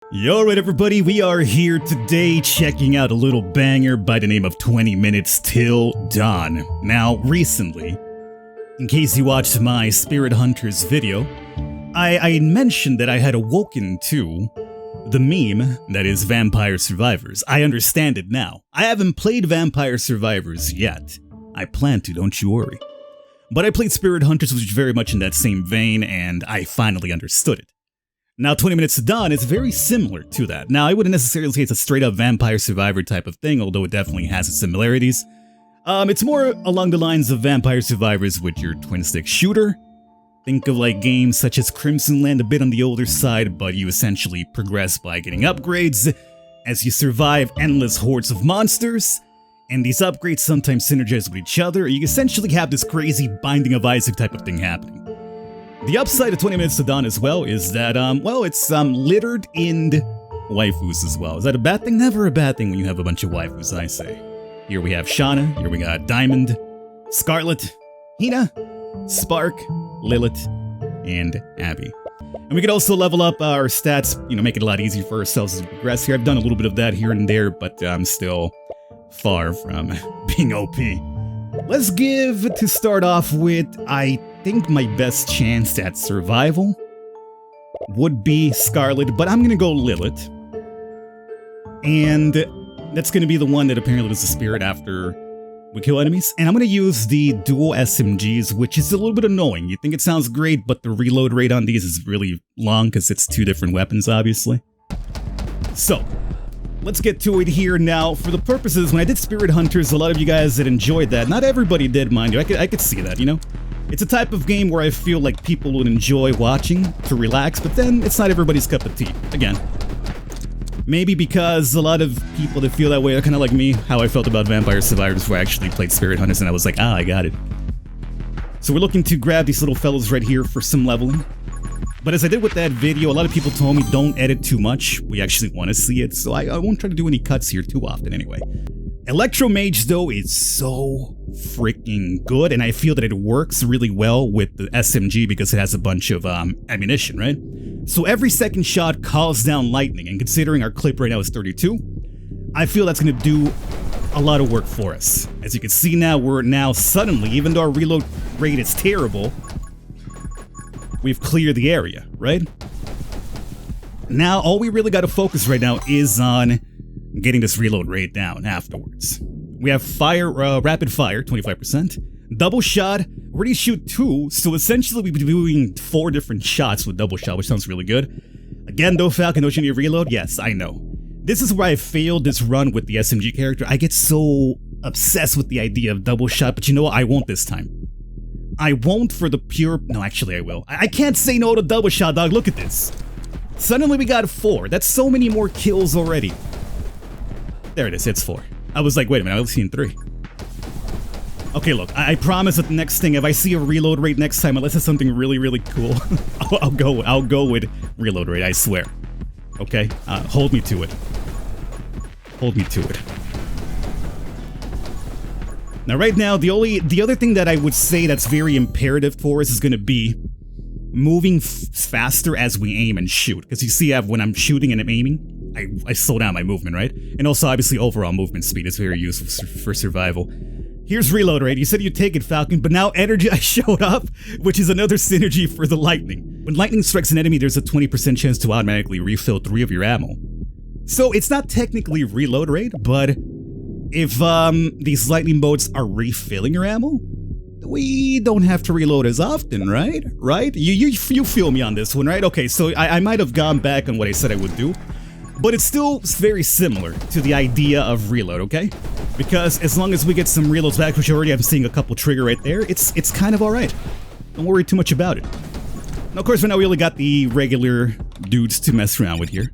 Alright everybody, we are here today checking out a little banger by the name of 20 Minutes Till Dawn. Now, recently, in case you watched my Spirit Hunters video, I mentioned that I had awoken to the meme that is Vampire Survivors. I understand it now. I haven't played Vampire Survivors yet. I plan to, don't you worry. But I played Spirit Hunters, which is very much in that same vein, and I finally understood it. Now, 20 Minutes to Dawn is very similar to that. Now, I wouldn't necessarily say it's a straight-up Vampire Survivor type of thing, although it definitely has its similarities. It's more along the lines of Vampire Survivors with your twin-stick shooter. Think of like games such as Crimsonland, a bit on the older side, but you essentially progress by getting upgrades as you survive endless hordes of monsters, and these upgrades sometimes synergize with each other. You essentially have this crazy Binding of Isaac type of thing happening. The upside of 20 Minutes to Dawn as well is that, it's littered in waifus as well. Is that a bad thing? Never a bad thing when you have a bunch of waifus, I say. Here we have Shauna, here we got Diamond, Scarlet, Hina, Spark, Lilith, and Abby. And we could also level up our stats, make it a lot easier for ourselves as we progress here. I've done a little bit of that here and there, but I'm still far from being OP. Let's give, to start off with, I think my best chance at survival would be Scarlet, but I'm gonna go Lilith. And that's gonna be the one that apparently was the spirit after we kill enemies. And I'm gonna use the dual SMGs, which is a little bit annoying. You think it sounds great, but the reload rate on these is really long because it's two different weapons, obviously. So, let's get to it here now. For the purposes, when I did Spirit Hunters, a lot of you guys had enjoyed that. Not everybody did, mind you. I could see that, It's a type of game where I feel like people would enjoy watching to relax, but then it's not everybody's cup of tea. Again, maybe because a lot of people that feel that way are kind of like me, how I felt about Vampire Survivors before I actually played Spirit Hunters, and I was like, I got it. So we're looking to grab these little fellows right here for some leveling. But as I did with that video, a lot of people told me don't edit too much. We actually want to see it, so I won't try to do any cuts here too often anyway. Electromage, though, is so freaking good, and I feel that it works really well with the SMG because it has a bunch of ammunition, right? So every second shot calls down lightning, and considering our clip right now is 32, I feel that's going to do a lot of work for us. As you can see now, we're now suddenly, even though our reload rate is terrible, we've cleared the area, right? Now, all we really got to focus right now is on getting this reload rate down afterwards. We have fire, rapid fire, 25%. Double shot, we already shoot 2, so essentially we'll be doing 4 different shots with double shot, which sounds really good. Again though, Falcon, don't you need reload? Yes, I know. This is where I failed this run with the SMG character. I get so obsessed with the idea of double shot, but you know what? I won't this time. I won't for the pure... No, actually I will. I can't say no to double shot, dog. Look at this. Suddenly we got 4. That's so many more kills already. There it is. It's 4. I was like, wait a minute. I've seen 3. Okay, look. I promise that the next thing, if I see a reload rate next time, unless it's something really, really cool, I'll go with reload rate. I swear. Okay? Hold me to it. Hold me to it. Now, right now, the other thing that I would say that's very imperative for us is going to be moving faster as we aim and shoot. Because you see, when I'm shooting and I'm aiming, I slow down my movement, right? And also, obviously, overall movement speed is very useful for survival. Here's reload rate. You said you'd take it, Falcon, but now energy showed up, which is another synergy for the lightning. When lightning strikes an enemy, there's a 20% chance to automatically refill 3 of your ammo. So it's not technically reload rate, but if these lightning bolts are refilling your ammo, we don't have to reload as often, right? Right? You feel me on this one, right? Okay, so I might have gone back on what I said I would do, but it's still very similar to the idea of reload, okay? Because as long as we get some reloads back, which already I'm seeing a couple trigger right there, it's kind of alright. Don't worry too much about it. Now, of course, right now we only got the regular dudes to mess around with here.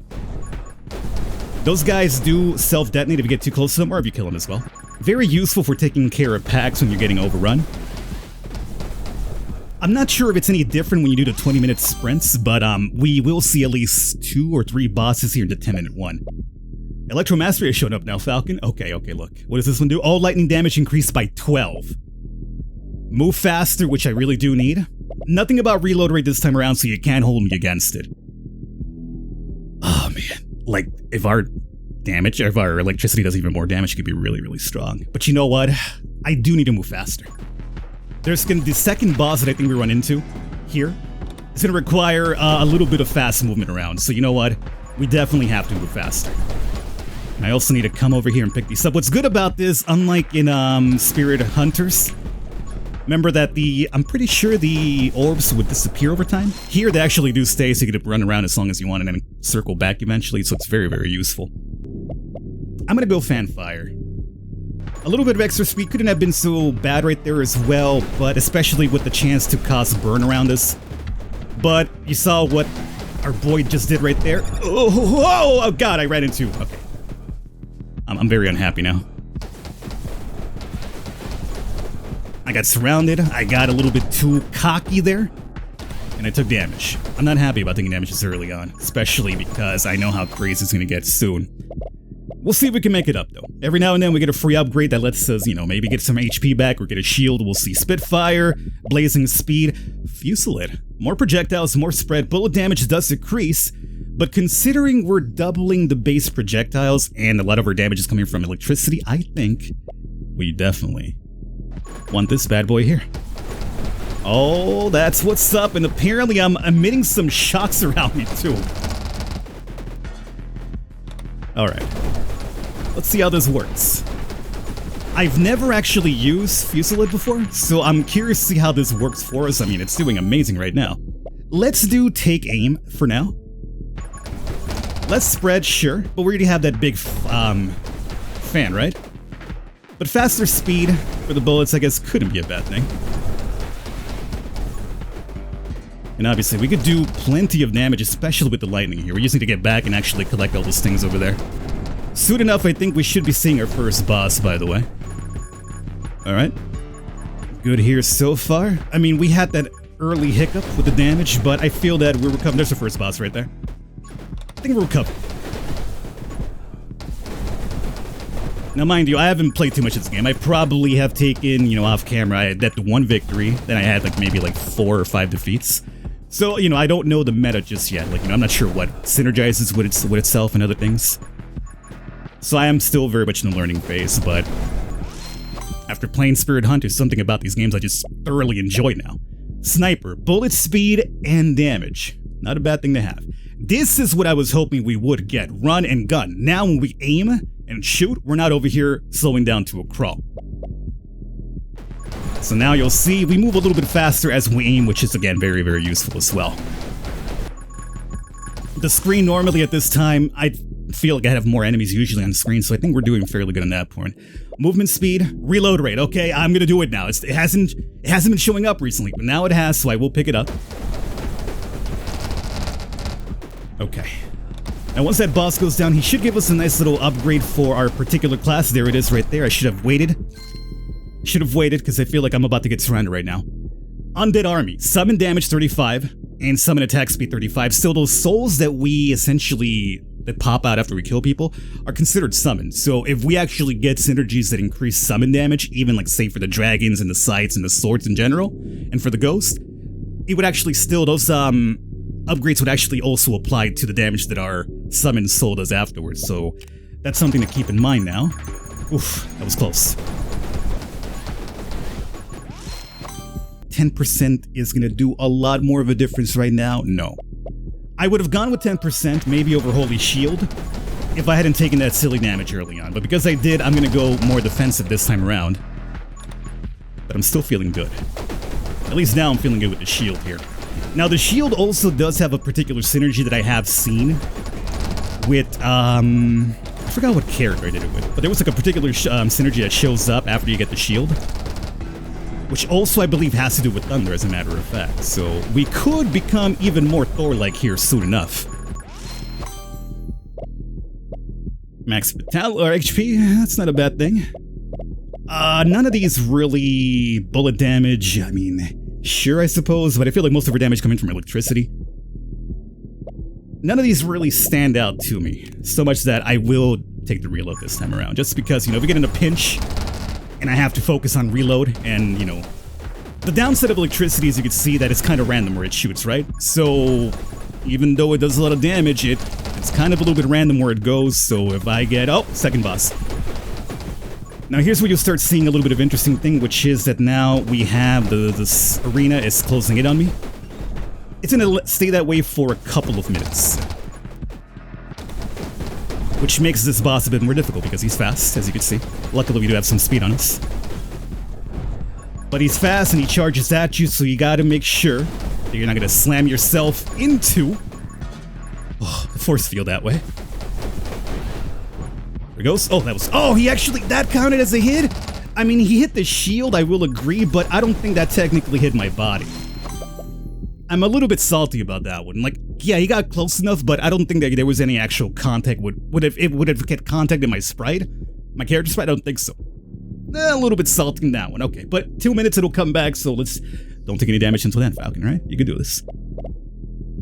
Those guys do self-detonate if you get too close to them, or if you kill them as well. Very useful for taking care of packs when you're getting overrun. I'm not sure if it's any different when you do the 20-minute sprints, but we will see at least 2 or 3 bosses here in the 10-minute one. Electro Mastery has shown up now, Falcon. Okay, look. What does this one do? All lightning damage increased by 12. Move faster, which I really do need. Nothing about reload rate this time around, so you can't hold me against it. Oh man, like if our damage, or if our electricity does even more damage, it could be really, really strong. But you know what? I do need to move faster. There's gonna the second boss that I think we run into here. It's gonna require a little bit of fast movement around. So you know what? We definitely have to move faster. And I also need to come over here and pick these up. What's good about this, unlike in Spirit Hunters, remember that I'm pretty sure the orbs would disappear over time. Here they actually do stay, so you can run around as long as you want and then circle back eventually, so it's very, very useful. I'm gonna go Fanfire. A little bit of extra speed couldn't have been so bad right there as well, but especially with the chance to cause burn around us. But you saw what our boy just did right there. Oh god, I ran into. Okay. I'm very unhappy now. I got surrounded, I got a little bit too cocky there, and I took damage. I'm not happy about taking damage this early on, especially because I know how crazy it's gonna get soon. We'll see if we can make it up though. Every now and then we get a free upgrade that lets us, you know, maybe get some HP back or get a shield. We'll see Spitfire, Blazing Speed, Fusillade. More projectiles, more spread, bullet damage does decrease, but considering we're doubling the base projectiles and a lot of our damage is coming from electricity, I think we definitely want this bad boy here. Oh, that's what's up, and apparently I'm emitting some shocks around me too. Alright. Let's see how this works. I've never actually used Fusillade before, so I'm curious to see how this works for us. I mean, it's doing amazing right now. Let's do Take Aim for now. Let's spread, sure, but we already have that big fan, right? But faster speed for the bullets, I guess, couldn't be a bad thing. And obviously, we could do plenty of damage, especially with the lightning here. We just need to get back and actually collect all those things over there. Soon enough, I think we should be seeing our first boss, by the way. Alright. Good here so far. I mean, we had that early hiccup with the damage, but I feel that we're recovering. There's the first boss right there. I think we're recovered. Now, mind you, I haven't played too much of this game. I probably have taken, you know, off camera, I had that one victory, then I had like maybe like 4 or 5 defeats. So, you know, I don't know the meta just yet. Like, you know, I'm not sure what synergizes with itself and other things. So I am still very much in the learning phase, but after playing Spirit Hunters, something about these games I just thoroughly enjoy now. Sniper, bullet speed, and damage. Not a bad thing to have. This is what I was hoping we would get. Run and gun. Now when we aim and shoot, we're not over here slowing down to a crawl. So now you'll see we move a little bit faster as we aim, which is again very, very useful as well. The screen normally at this time, I feel like I have more enemies usually on the screen, so I think we're doing fairly good on that point. Movement speed, reload rate. Okay, I'm gonna do it now. It hasn't been showing up recently, but now it has, so I will pick it up. Okay. Now once that boss goes down, he should give us a nice little upgrade for our particular class. There it is right there. I should have waited. Should have waited because I feel like I'm about to get surrounded right now. Undead Army. Summon damage 35 and summon attack speed 35. Still, those souls that we essentially that pop out after we kill people are considered summoned. So if we actually get synergies that increase summon damage, even like say for the dragons and the scythes and the swords in general, and for the ghost, it would actually still, those upgrades would actually also apply to the damage that our summoned soul does afterwards. So that's something to keep in mind now. Oof, that was close. 10% is gonna do a lot more of a difference right now? No. I would have gone with 10%, maybe over Holy Shield, if I hadn't taken that silly damage early on. But because I did, I'm gonna go more defensive this time around. But I'm still feeling good. At least now I'm feeling good with the shield here. Now the shield also does have a particular synergy that I have seen with, I forgot what character I did it with, but there was like a particular synergy that shows up after you get the shield, which also I believe has to do with thunder as a matter of fact. So we could become even more Thor-like here soon enough. Max Vital or HP, that's not a bad thing. None of these really bullet damage. I mean, sure I suppose, but I feel like most of our damage coming from electricity. None of these really stand out to me, so much that I will take the reload this time around, just because, you know, if we get in a pinch and I have to focus on reload, and, you know, the downside of electricity is you can see that it's kind of random where it shoots, right? So even though it does a lot of damage, it's It's kind of a little bit random where it goes, so if I get... Oh, second boss. Now here's where you'll start seeing a little bit of interesting thing, which is that now we have this arena is closing in on me. It's gonna stay that way for a couple of minutes. Which makes this boss a bit more difficult because he's fast, as you can see. Luckily we do have some speed on us. But he's fast and he charges at you, so you gotta make sure that you're not gonna slam yourself into the force field that way. There it goes. Oh, that was... Oh, he actually... That counted as a hit? I mean, he hit the shield, I will agree, but I don't think that technically hit my body. I'm a little bit salty about that one. Like, yeah, he got close enough, but I don't think that there was any actual contact. Would have get contact in my sprite? My character sprite? I don't think so. A little bit salty in that one. Okay, but 2 minutes it'll come back, so let's... Don't take any damage until then, Falcon, right? You can do this.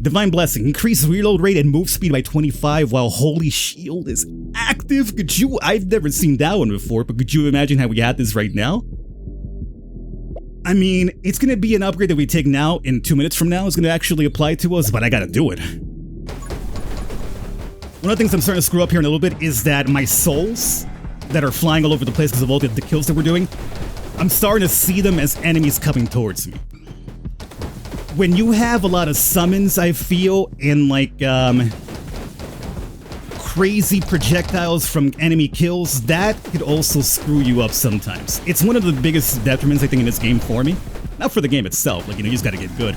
Divine Blessing. Increase reload rate and move speed by 25 while Holy Shield is active. Could you... I've never seen that one before, but could you imagine how we had this right now? I mean, it's gonna be an upgrade that we take now in 2 minutes from now is gonna actually apply to us, but I gotta do it. One of the things I'm starting to screw up here in a little bit is that my souls that are flying all over the place because of all the kills that we're doing, I'm starting to see them as enemies coming towards me. When you have a lot of summons, I feel, and like, crazy projectiles from enemy kills, that could also screw you up sometimes. It's one of the biggest detriments, I think, in this game for me. Not for the game itself, like, you know, you just gotta get good.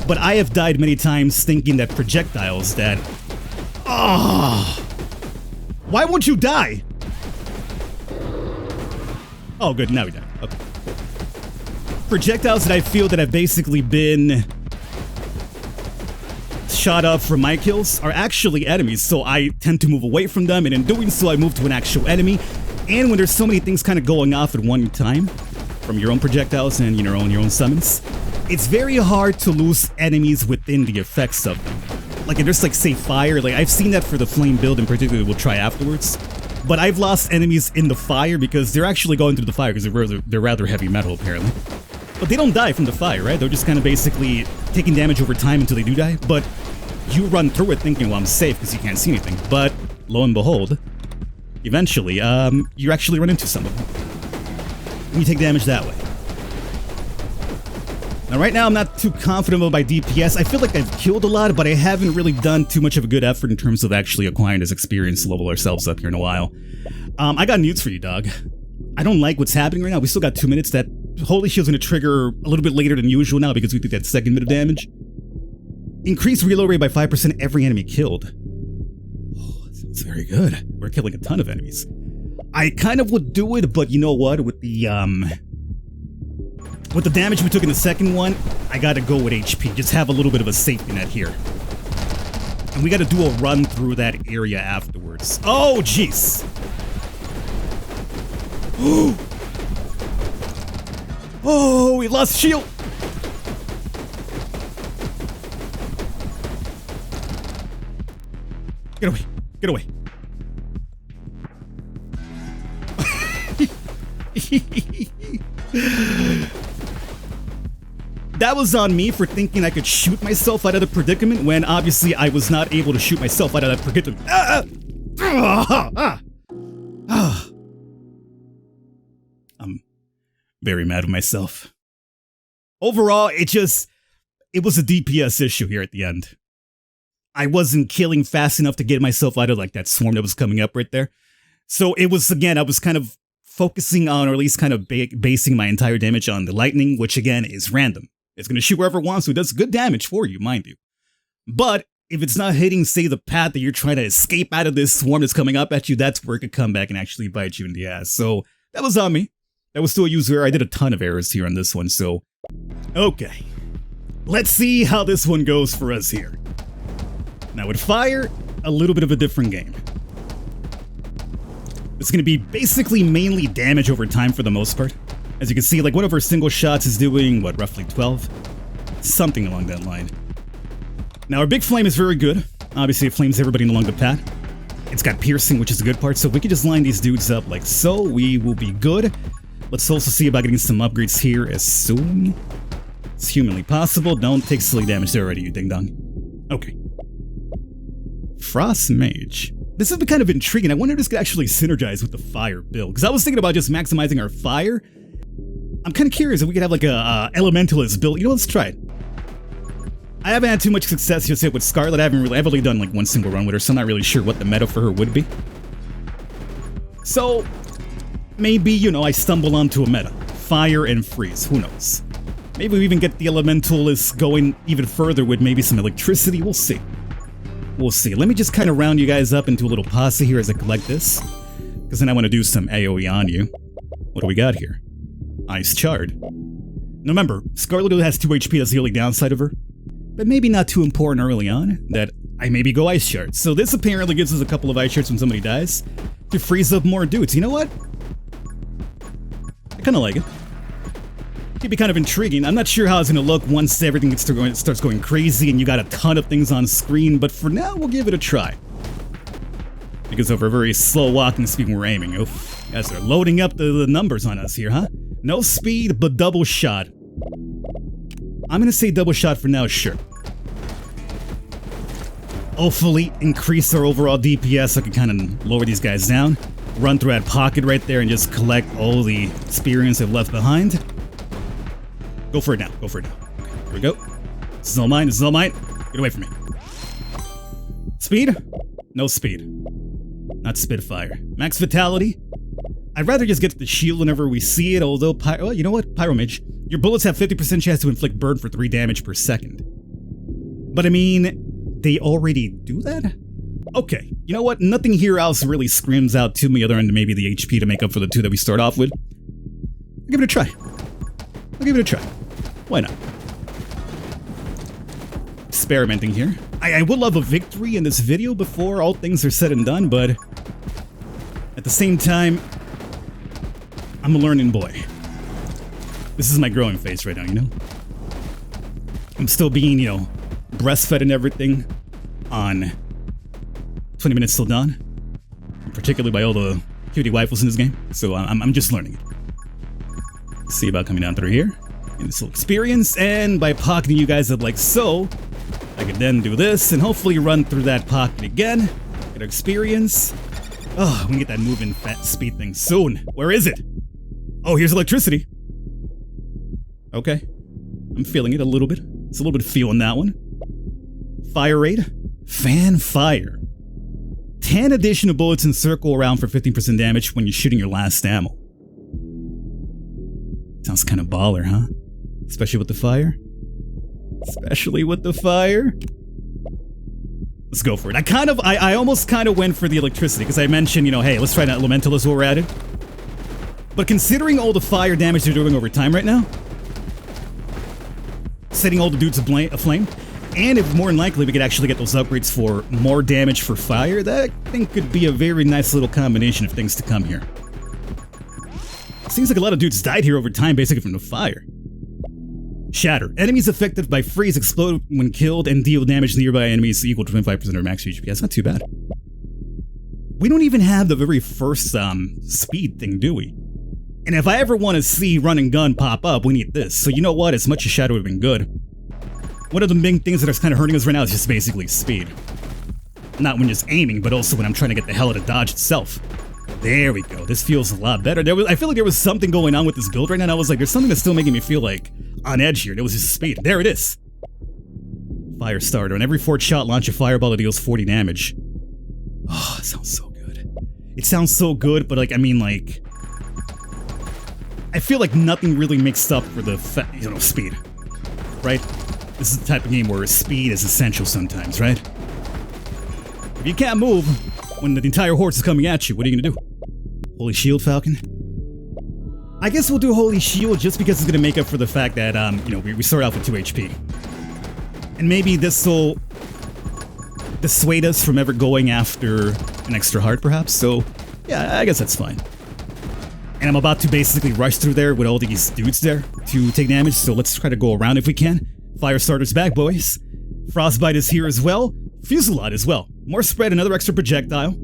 But I have died many times thinking that projectiles that... Oh! Why won't you die? Oh, good, now we died. Okay. Projectiles that I feel that have basically been shot up from my kills are actually enemies, so I tend to move away from them, and in doing so I move to an actual enemy. And when there's so many things kind of going off at one time, from your own projectiles and your own summons, it's very hard to lose enemies within the effects of them. Like if there's like, say, fire, like I've seen that for the flame build in particular, we'll try afterwards. But I've lost enemies in the fire because they're actually going through the fire because they're rather heavy metal apparently. But they don't die from the fire, right? They're just kind of basically taking damage over time until they do die. But you run through it thinking, well, I'm safe because you can't see anything. But lo and behold, eventually, you actually run into some of them. And you take damage that way. Now, right now, I'm not too confident about my DPS. I feel like I've killed a lot, but I haven't really done too much of a good effort in terms of actually acquiring this experience to level ourselves up here in a while. I got news for you, dog. I don't like what's happening right now. We still got 2 minutes. That Holy Shield's going to trigger a little bit later than usual now because we did that second bit of damage. Increase reload rate by 5% every enemy killed. Oh, that sounds very good. We're killing a ton of enemies. I kind of would do it, but you know what? With the damage we took in the second one, I gotta go with HP. Just have a little bit of a safety net here. And we gotta do a run through that area afterwards. Oh, jeez! Oh, we lost shield! Get away! Get away! That was on me for thinking I could shoot myself out of the predicament when obviously I was not able to shoot myself out of that predicament. I'm very mad with myself. Overall, it was a DPS issue here at the end. I wasn't killing fast enough to get myself out of like that swarm that was coming up right there. So it was, again, I was kind of focusing on, or at least kind of basing my entire damage on the lightning, which again is random. It's going to shoot wherever it wants, so it does good damage for you, mind you. But if it's not hitting, say, the path that you're trying to escape out of this swarm that's coming up at you, that's where it could come back and actually bite you in the ass. So that was on me. That was still a user error. I did a ton of errors here on this one, so... Okay. Let's see how this one goes for us here. Now with fire, a little bit of a different game. It's going to be basically mainly damage over time for the most part. As you can see, like one of our single shots is doing, what, roughly 12? Something along that line. Now our big flame is very good. Obviously it flames everybody along the path. It's got piercing, which is a good part, so we can just line these dudes up like so. We will be good. Let's also see about getting some upgrades here as soon as humanly possible. Don't take silly damage there already, you ding-dong. Okay. Frost Mage. This has been kind of intriguing. I wonder if this could actually synergize with the fire build, because I was thinking about just maximizing our fire. I'm kind of curious if we could have like a elementalist build. You know, let's try it. I haven't had too much success just yet with Scarlet. I've only done like one single run with her, so I'm not really sure what the meta for her would be. So maybe, you know, I stumble onto a meta. Fire and freeze, who knows? Maybe we even get the elementalists going even further with maybe some electricity. We'll see. We'll see. Let me just kind of round you guys up into a little posse here as I collect this, because then I want to do some AoE on you. What do we got here? Ice Chard. Now remember, Scarlet only has 2 HP, that's the only downside of her. But maybe not too important early on that I maybe go Ice Shards. So this apparently gives us a couple of Ice Shards when somebody dies to freeze up more dudes. You know what? I kind of like it. Could be kind of intriguing. I'm not sure how it's going to look once everything starts going crazy and you got a ton of things on screen, but for now we'll give it a try. Because over a very slow walking speed when we're aiming. Oof. Guys, they're loading up the numbers on us here, huh? No speed, but double shot. I'm gonna say double shot for now, sure. Hopefully increase our overall DPS so I can kind of lower these guys down. Run through that pocket right there and just collect all the experience I've left behind. Go for it now, go for it now. Okay, here we go. This is all mine, this is all mine. Get away from me. Speed? No speed. Not Spitfire. Max Vitality? I'd rather just get to the shield whenever we see it, although well, you know what? Pyromage. Your bullets have 50% chance to inflict burn for 3 damage per second. But I mean, they already do that? Okay, you know what? Nothing here else really screams out to me other than maybe the HP to make up for the 2 that we start off with. I'll give it a try. I'll give it a try. Why not? Experimenting here. I would love a victory in this video before all things are said and done, but at the same time, I'm a learning boy. This is my growing phase right now, you know? I'm still being, you know, breastfed and everything on 20 minutes till dawn. Particularly by all the cutie waifus in this game. So I'm just learning it. See about coming down through here. Get this little experience, and by pocketing you guys up like so, I can then do this and hopefully run through that pocket again. Get our experience. Oh, we can get that moving fat speed thing soon. Where is it? Oh, here's electricity. Okay. I'm feeling it a little bit. It's a little bit of feeling that one. Fire rate. Fan fire. 10 additional bullets encircle around for 15% damage when you're shooting your last ammo. Sounds kind of baller, huh? Especially with the fire. Especially with the fire. Let's go for it. I almost kind of went for the electricity because I mentioned, you know, hey, let's try an elementalist while we're at it. But considering all the fire damage they're doing over time right now, setting all the dudes aflame, and if more than likely we could actually get those upgrades for more damage for fire, that I think could be a very nice little combination of things to come here. Seems like a lot of dudes died here over time basically from the fire. Shatter. Enemies affected by freeze explode when killed and deal damage to nearby enemies equal to 25% of max HP. That's not too bad. We don't even have the very first speed thing, do we? And if I ever want to see run and gun pop up, we need this. So you know what? As much as Shadow would have been good. One of the big things that are kind of hurting us right now is just basically speed. Not when just aiming, but also when I'm trying to get the hell out of dodge itself. There we go. This feels a lot better. I feel like there was something going on with this build right now, and I was like, there's something that's still making me feel like on edge here. And it was just speed. There it is. Fire starter. On every 4th shot, launch a fireball that deals 40 damage. Oh, it sounds so good. It sounds so good, but like, I mean, like, I feel like nothing really makes up for the, speed, right? This is the type of game where speed is essential sometimes, right? If you can't move when the entire horde is coming at you, what are you gonna do? Holy Shield, Falcon? I guess we'll do Holy Shield just because it's gonna make up for the fact that, we start off with 2 HP. And maybe this will dissuade us from ever going after an extra heart, perhaps. So, yeah, I guess that's fine. And I'm about to basically rush through there with all these dudes there to take damage, so let's try to go around if we can. Firestarter's back, boys. Frostbite is here as well. Fusillade as well. More spread, another extra projectile.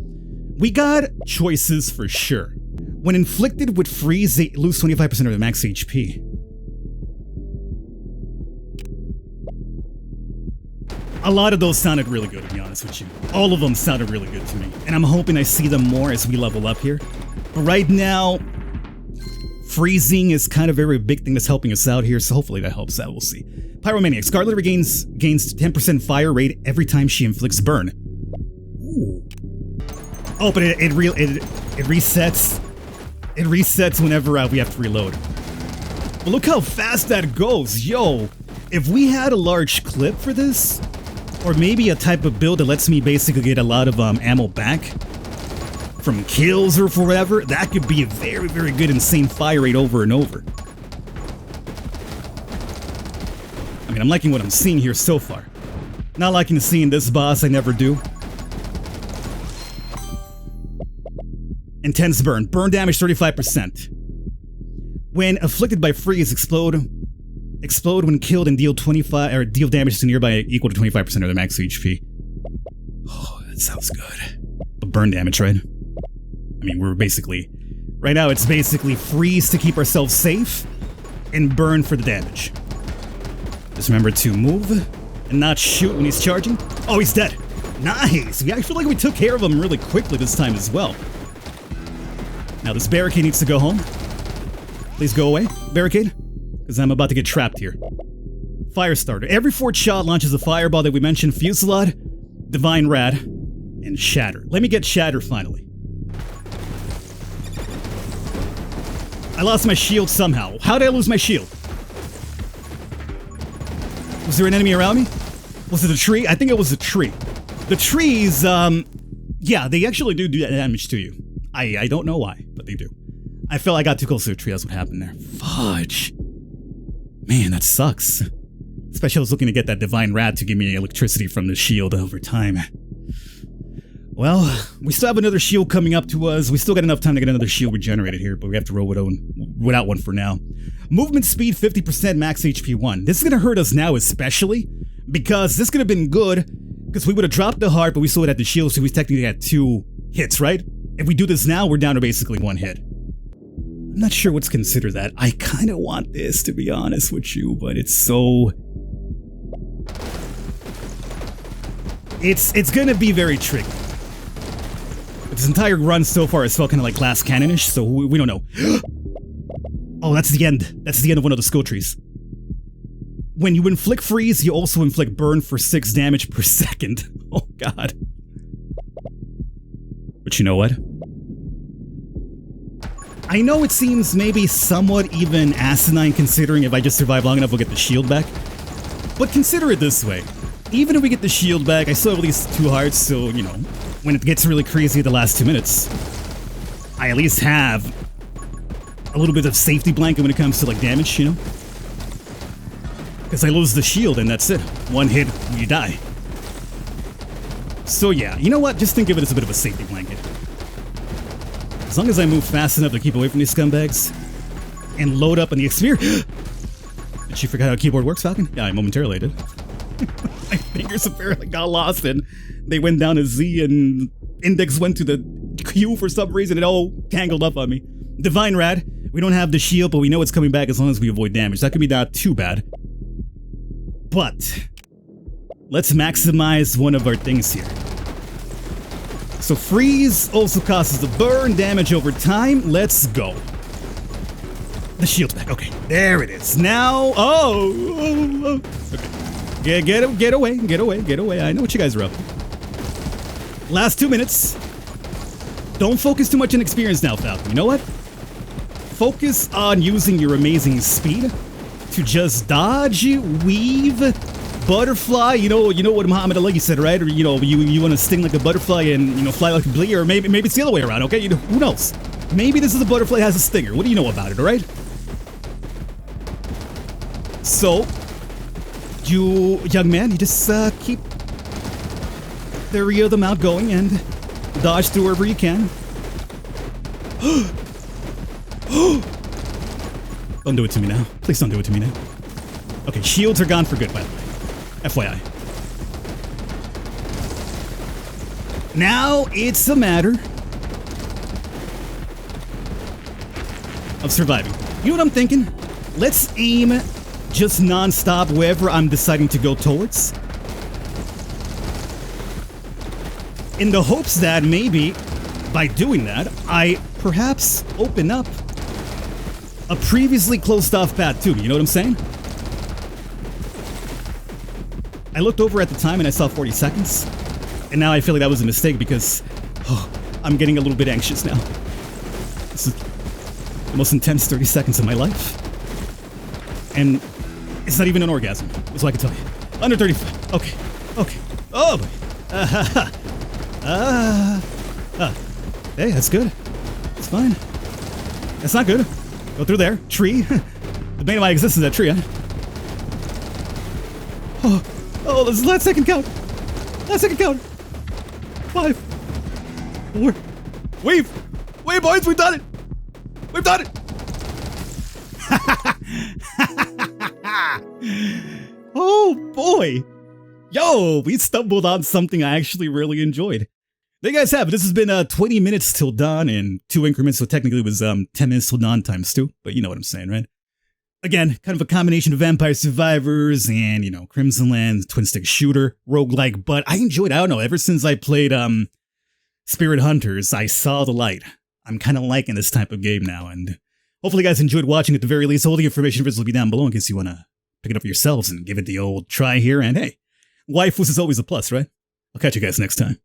We got choices for sure. When inflicted with freeze, they lose 25% of their max HP. A lot of those sounded really good, to be honest with you. All of them sounded really good to me. And I'm hoping I see them more as we level up here. But right now, freezing is kind of a very big thing that's helping us out here, so hopefully that helps out. We'll see. Pyromaniac. Scarlet gains 10% fire rate every time she inflicts burn. Ooh. Oh, but it resets. It resets whenever we have to reload. But look how fast that goes. Yo, if we had a large clip for this, or maybe a type of build that lets me basically get a lot of ammo back from kills or for whatever, that could be a very, very good insane fire rate over and over. I mean, I'm liking what I'm seeing here so far. Not liking seeing this boss, I never do. Intense burn. Burn damage 35%. When afflicted by freeze, explode when killed and deal deal damage to nearby equal to 25% of their max HP. Oh, that sounds good. But burn damage, right? I mean, we're basically right now it's basically freeze to keep ourselves safe and burn for the damage. Just remember to move and not shoot when he's charging. Oh, he's dead. Nice. I feel like we took care of him really quickly this time as well. Now this barricade needs to go home. Please go away, barricade, because I'm about to get trapped here. Fire starter. Every 4th shot launches a fireball that we mentioned. Fusillade, Divine Rad, and Shatter. Let me get Shatter finally. I lost my shield somehow. How did I lose my shield? Was there an enemy around me? Was it a tree? I think it was a tree. The trees, yeah, they actually do damage to you. I don't know why, but they do. I felt I got too close to a tree. That's what happened there. Fudge. Man, that sucks. Especially I was looking to get that Divine Rat to give me electricity from the shield over time. Well, we still have another shield coming up to us. We still got enough time to get another shield regenerated here, but we have to roll without one for now. Movement speed 50%, max HP 1. This is going to hurt us now especially, because this could have been good, because we would have dropped the heart, but we still had the shield, so we technically had 2 hits, right? If we do this now, we're down to basically 1 hit. I'm not sure what's considered that. I kind of want this, to be honest with you, but it's so... It's gonna be very tricky. This entire run so far has felt kind of like glass cannon-ish, so we don't know. Oh, that's the end. That's the end of one of the skill trees. When you inflict freeze, you also inflict burn for 6 damage per second. Oh, God. But you know what? I know it seems maybe somewhat even asinine considering if I just survive long enough we'll get the shield back. But consider it this way. Even if we get the shield back, I still have at least 2 hearts, so, you know, when it gets really crazy the last 2 minutes, I at least have a little bit of safety blanket when it comes to, like, damage, you know? Because I lose the shield and that's it. 1 hit, you die. So yeah, you know what? Just think of it as a bit of a safety blanket. As long as I move fast enough to keep away from these scumbags and load up on the experience. Did you forget how a keyboard works, Falcon? Yeah, I momentarily did. My fingers apparently got lost and they went down to Z and index went to the Q for some reason. It all tangled up on me. Divine Rad. We don't have the shield, but we know it's coming back as long as we avoid damage. That could be not too bad. But let's maximize one of our things here. So freeze also causes the burn damage over time. Let's go. The shield's back. Okay, there it is. Now, oh, okay. Get away. I know what you guys are up to. Last 2 minutes. Don't focus too much on experience now, Falcon. You know what? Focus on using your amazing speed to just dodge, weave, butterfly. You know what Muhammad Ali said, right? Or you want to sting like a butterfly and fly like a bee, or maybe it's the other way around. Okay, who knows? Maybe this is a butterfly has a stinger. What do you know about it? All right. So, you young man, you just keep the rhythm out going and dodge through wherever you can. Don't do it to me now. Please don't do it to me now. Okay, shields are gone for good, by the way. FYI. Now it's a matter of surviving. You know what I'm thinking? Let's aim just non-stop wherever I'm deciding to go towards. in the hopes that maybe by doing that, I perhaps open up a previously closed off path too. You know what I'm saying? I looked over at the time and I saw 40 seconds. And now I feel like that was a mistake because I'm getting a little bit anxious now. This is the most intense 30 seconds of my life. And it's not even an orgasm, so I can tell you. Under 35. Okay. Okay. Oh boy. Hey, that's good. It's fine. That's not good. Go through there. Tree. The bane of my existence is that tree, huh? Oh, this is last second count. Last second count. 5, 4. Wait, boys, we've done it. We've done it. Oh boy. Yo, we stumbled on something I actually really enjoyed. There you guys have it. This has been 20 minutes till dawn in 2 increments, so technically it was 10 minutes till dawn times 2, but you know what I'm saying, right? Again, kind of a combination of Vampire Survivors and, you know, Crimsonland, twin-stick shooter, roguelike, but I enjoyed, I don't know, ever since I played Spirit Hunters, I saw the light. I'm kind of liking this type of game now, and hopefully you guys enjoyed watching at the very least. All the information will be down below in case you want to pick it up for yourselves and give it the old try here, and hey, waifus is always a plus, right? I'll catch you guys next time.